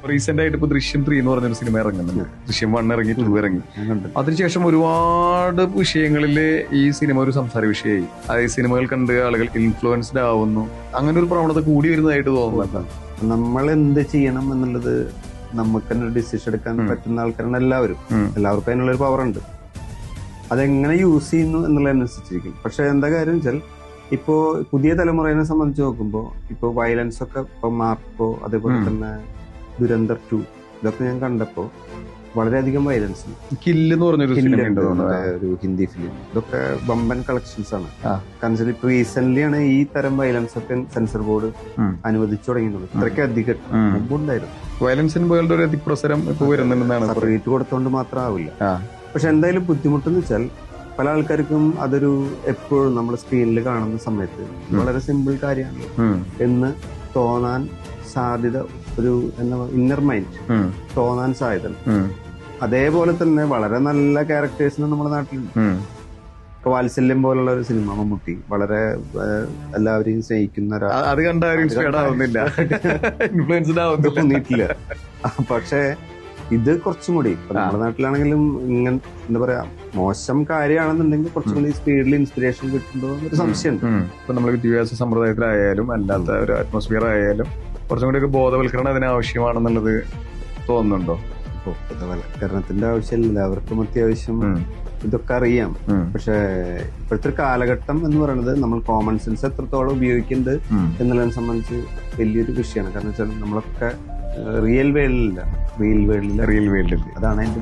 Recent ആയിട്ട് ഇപ്പൊ ദൃശ്യം 3 എന്ന് പറഞ്ഞൊരു സിനിമ ഇറങ്ങുന്നുണ്ട്. ദൃശ്യം 1 ഇറങ്ങി, 2 ഇറങ്ങി. അതിനുശേഷം ഒരുപാട് വിഷയങ്ങളില് ഈ സിനിമ ഒരു സംസാര വിഷയമായി. അതായത് സിനിമകൾ കണ്ട് ആളുകൾ ഇൻഫ്ലുവൻസ്ഡ് ആവുന്നു, അങ്ങനെ ഒരു പ്രവണത കൂടി വരുന്നതായിട്ട് തോന്നുന്നുണ്ട്. നമ്മൾ എന്ത് ചെയ്യണം എന്നുള്ളത് നമുക്ക് തന്നെ ഡിസിഷൻ എടുക്കാൻ പറ്റുന്ന ആൾക്കാരാണ് എല്ലാവരും. എല്ലാവർക്കും അതിനുള്ളൊരു പവർ ഉണ്ട്. അതെങ്ങനെ യൂസ് ചെയ്യുന്നു എന്നുള്ളതനുസരിച്ചിരിക്കും. പക്ഷെ എന്താ കാര്യം വെച്ചാൽ, ഇപ്പോ പുതിയ തലമുറയെ സംബന്ധിച്ച് നോക്കുമ്പോൾ ഇപ്പൊ വയലൻസ് ഒക്കെ ഇപ്പൊ മാർക്കോ, അതേപോലെ തന്നെ ദുരന്തർ 2 ഇതൊക്കെ ഞാൻ കണ്ടപ്പോ വളരെയധികം വയലൻസ്. കില്ല് എന്ന് പറഞ്ഞൊരു ഒരു ഹിന്ദി ഫിലിം, ഇതൊക്കെ വമ്പൻ കളക്ഷൻസ് ആണ്. കാരണം ഇപ്പൊ റീസെന്റ് ആണ് ഈ തരം വയലൻസ് ഒക്കെ സെൻസർ ബോർഡ് അനുവദിച്ചു തുടങ്ങിയിട്ടുള്ളത്. ഇത്രയ്ക്ക് അധികം മുമ്പുണ്ടായിരുന്നു. വയലൻസിന് വേണ്ട ഒരു അതിപ്രസരം ഇപ്പൊ വരുന്നുണ്ടെന്നാണ്. സെപ്പറേറ്റ് കൊടുത്തോണ്ട് മാത്രം ആവില്ല. പക്ഷെ എന്തായാലും ബുദ്ധിമുട്ടെന്ന് വെച്ചാൽ പല ആൾക്കാർക്കും അതൊരു എപ്പോഴും നമ്മൾ സ്ക്രീനിൽ കാണുന്ന സമയത്ത് വളരെ സിമ്പിൾ കാര്യമാണ് എന്ന് തോന്നാൻ സാധ്യത, ഒരു എന്താ ഇന്നർ മൈൻഡ് തോന്നാൻ സാധ്യത. അതേപോലെ തന്നെ വളരെ നല്ല ക്യാരക്ടേഴ്സിന് നമ്മുടെ നാട്ടിലുണ്ട്. ഇപ്പൊ വാത്സല്യം പോലുള്ള ഒരു സിനിമ, മമ്മൂട്ടി വളരെ എല്ലാവരെയും സ്നേഹിക്കുന്ന തോന്നിയിട്ടില്ല. പക്ഷെ ഇത് കുറച്ചും കൂടി നമ്മുടെ നാട്ടിലാണെങ്കിലും ഇങ്ങനെ എന്താ പറയാ, മോശം കാര്യമാണെന്നുണ്ടെങ്കിൽ കുറച്ചും കൂടി സ്പീഡിൽ ഇൻസ്പിറേഷൻ കിട്ടുന്നുണ്ടോ എന്നൊരു സംശയമുണ്ട്. ഇപ്പൊ നമ്മൾ വിദ്യാഭ്യാസ സമ്പ്രദായത്തിലായാലും അല്ലാത്ത ഒരു അറ്റ്മോസ്ഫിയർ ആയാലും കുറച്ചും കൂടി ഒരു ബോധവൽക്കരണം അതിന് ആവശ്യമാണെന്നുള്ളത് തോന്നുന്നുണ്ടോ? ബോധവൽക്കരണത്തിന്റെ ആവശ്യമില്ല, എല്ലാവർക്കും അത്യാവശ്യം ഇതൊക്കെ അറിയാം. പക്ഷെ ഇപ്പോഴത്തെ കാലഘട്ടം എന്ന് പറയുന്നത് നമ്മൾ കോമൺ സെൻസ് എത്രത്തോളം ഉപയോഗിക്കുന്നുണ്ട് എന്നുള്ളതിനെ സംബന്ധിച്ച് വലിയൊരു വിഷയമാണ്. കാരണം വെച്ചാൽ നമ്മളൊക്കെ റിയൽ വേൾഡിലില്ല, റിയൽ വേൾഡിൽ അതാണ് അതിന്റെ